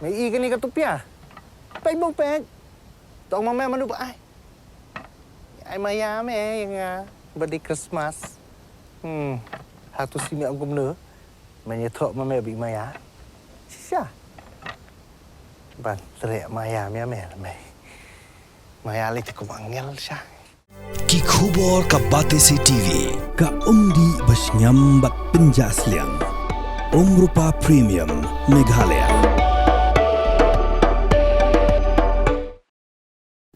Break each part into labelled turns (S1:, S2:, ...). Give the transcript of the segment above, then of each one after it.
S1: Mày y cái này cái tụp à? Bánh bông bẹt. Tao mà mẹ mà nụ ai? Ai mà ya mẹ yang birthday Christmas. Satu si mẹ ông cũng nữa. Mày nhớ thọ mà mẹ bị maya. Siapa? Ban teriak maya mẹ là mày. Maya lagi cukup angel sah.
S2: Ki khubor ka Batesi TV ka umdi basnyambat penjaslian. Rupa Premium Meghalaya.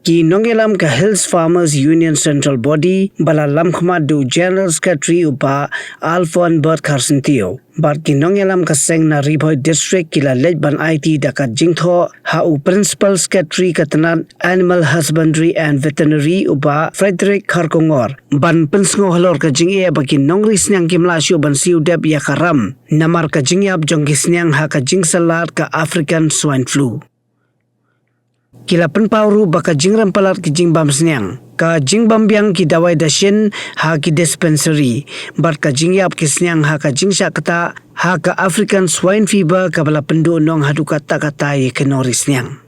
S3: Ki nongelam ka Hills Farmers Union Central Body bala lamkhmadu General Secretary upa Alphon Bert Karsentio. Bar ki nongelam ka seng na Riboy District kila lejban IT dakat jingtho ha u Principal Secretary katanan Animal Husbandry and Veterinary upa Frederick Kharkongor. Ban pensngo halor ka jingie bagi nongri snyang kimlasyo ban siu deb ya karam. Namar ka jingyap jong kisnyang ha ka jingsalat ka African Swine Flu. Kila penpauru baka jingram palat ki jingbam senyang ka jingbam biang ki dawai dasyen ha ki dispensary bar ka jingyap ki senyang ha ka jingsha kata ha ka African Swine Fever ka bala pendu nong hadu kata ye kenori senyang.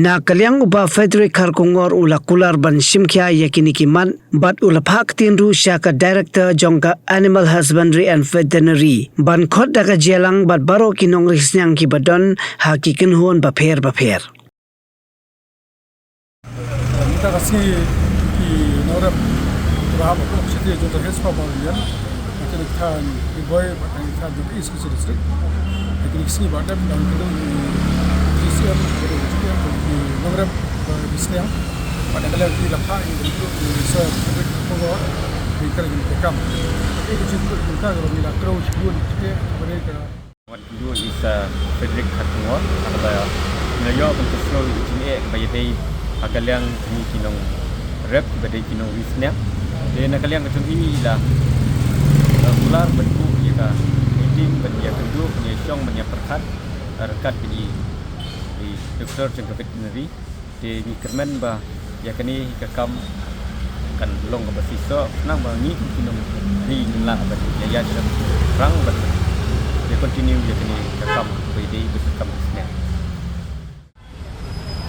S3: Na kalyang uba Frederick Kharkongor ula kular ban simkya yakini kiman bat ula phak tinru syaka director jongka Animal Husbandry and Veterinary ban khot daga jelang bat baro kinong risnyang ki badon ha ki kinhuon baper.
S4: Kita kasih di Norab berapa pun setiap juta Hills Farmers Union macam ikan Riboy macam ikan juga isi district lagi isi badan dan kita di DCM di Norab di Senyang pada kali di Lapang itu di Frederick Kharkongor di kerja di Pekam itu juga kita kalau bila terus dua kita mereka
S5: What we do is Frederick Kharkongor ada melayar untuk selalu ini bayar Akaliang ni kinong rep badai kinong wisnya. Dan akaliang kacung ini lah ular bentuk ya ka meeting banyak kedua banyak syong banyak perkat rekat di doktor jangka veterinary di kermen bah ya kini kekam kan long ke basisa nang bangi kinong ni ngelak badai ya ya rang badai ya continue ya kini kekam badai berkam wisnya.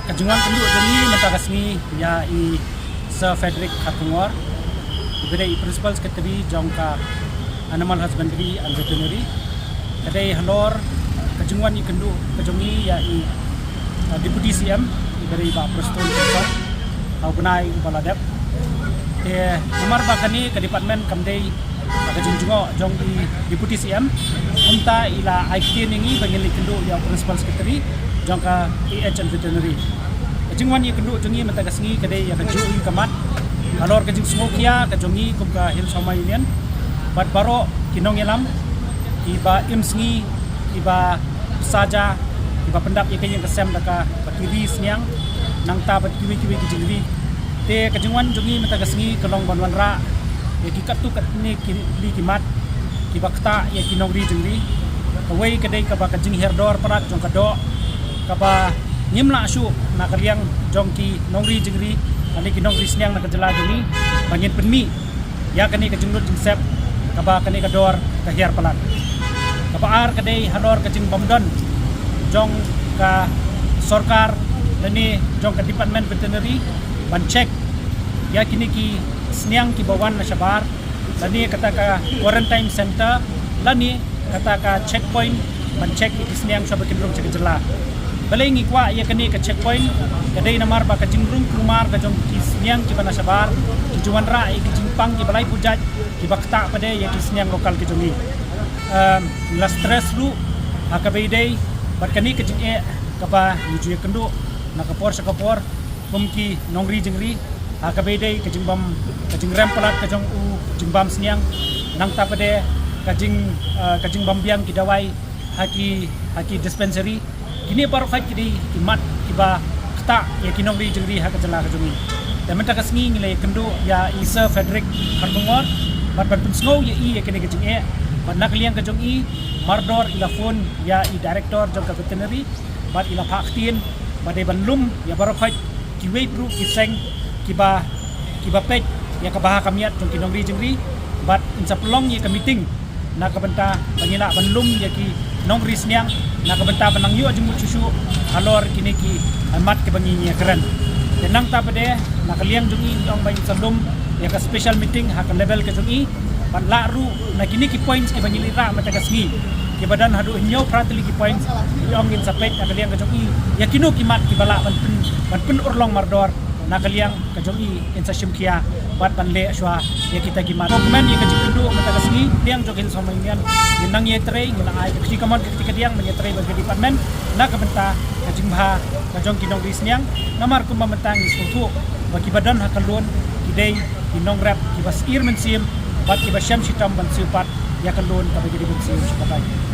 S6: Kajungan penduduk demi mentakasni ya Sir Frederick Kharkongor ibadai Principal Secretary jongka Animal Husbandry and Veterinary kadai halor kajungan kendu kajungi ya Deputy CM ibadai ba Preston Konsol au benai baladap nomor bakani ke department kamdai kajungo jong Deputy CM unta ila aikin ini bangili kendu ya Principal Secretary jangka AH and Veterinary. Kajingwan ye kendu jongi mentagasngi kadai ya kajui kamat. Alor kajing smokia kajongi kumka Hills Farmers Union. Bat baro kinong yelam iba imsngi iba saja iba pendap ye kayeng kesem daka bakiri snyang nangta bat kiwi kijingri. Te kajingwan jongi mentagasngi kelong banwan ra ye kikatu katne li kimat iba kta ye kinong ri jingri. Kawai kadai ka bakajing herdor parat jong kado kapa nyimla syu na kaliang jongki nongri jingri ani ki nongri snyang na kajela jeni bangin penmi ya kani ka jingnut jingsep kapa kani ka dor ka hiar palat kapa ar kadai halor ka jing bomdon jong ka sarkar lani jong ka department veterinary ban check ya kini ki snyang ki bawan na sabar lani kata ka quarantine center lani kata ka checkpoint ban check ki snyang sa bakin rong jela balai ngikwa ya kani ke checkpoint kadai namar ba ka jingrung kumar ka jong kisnyang ki bana sabar ki juan ra ki jingpang ki balai pujat ki bakta pade ya kisnyang lokal ki jongi la stress lu akabai dai bat kani ke jinge ka ba yuju kendu na kapor sakapor kumki nongri jingri akabai dai ke jingbam ka jingram palat ka jong u jingbam snyang nang ta pade ka jingbam biang ki dawai haki dispensary kini baru kait kidi kimat kiba kata ya kinong ri jengri ha kajala kajungi dan mentakasngi ngilai kendu ya Sir Frederick Kharkongor bat pensngo ya kini kajungi bat nakliang kajungi mardor ila phone ya director jongka veterinary bat ila phaktin bat banlum ya baru kait kiwei pru kiseng kiba pet ya kabaha kamiat jong kinong ri jengri bat insapelong ya ka meeting na kabenta bangila banlum ya ki nong ri snyang nakabenta panang yu ajung mucusu alor kini ki amat ke bangi keren tenang ta pade nakaliang jungi ong bayi salum ya ka special meeting hak level ke jungi pan laru na kini ki points ke bangi lira mata kasngi ke badan hadu nyo pratili ki points ong in sapet nakaliang ke jungi ya kinu ki mat ki bala pan pun urlong mardor nakaliang ke jungi in sa shimkia bat banle shwa ya kita ki mat dokumen ya ke jikindu mata kasngi liang jogin somangian ginang ye trei ginang ai ki kamon ketika diang menyetrei bagi department nak kebenta kajingba kajong kinong risniang namar kumbamantang isutu bagi badan hakalun kidai kinong rap kibas ir mensim bat kibas syam sitam ban siupat ya kalun kabagi di bensim sipatai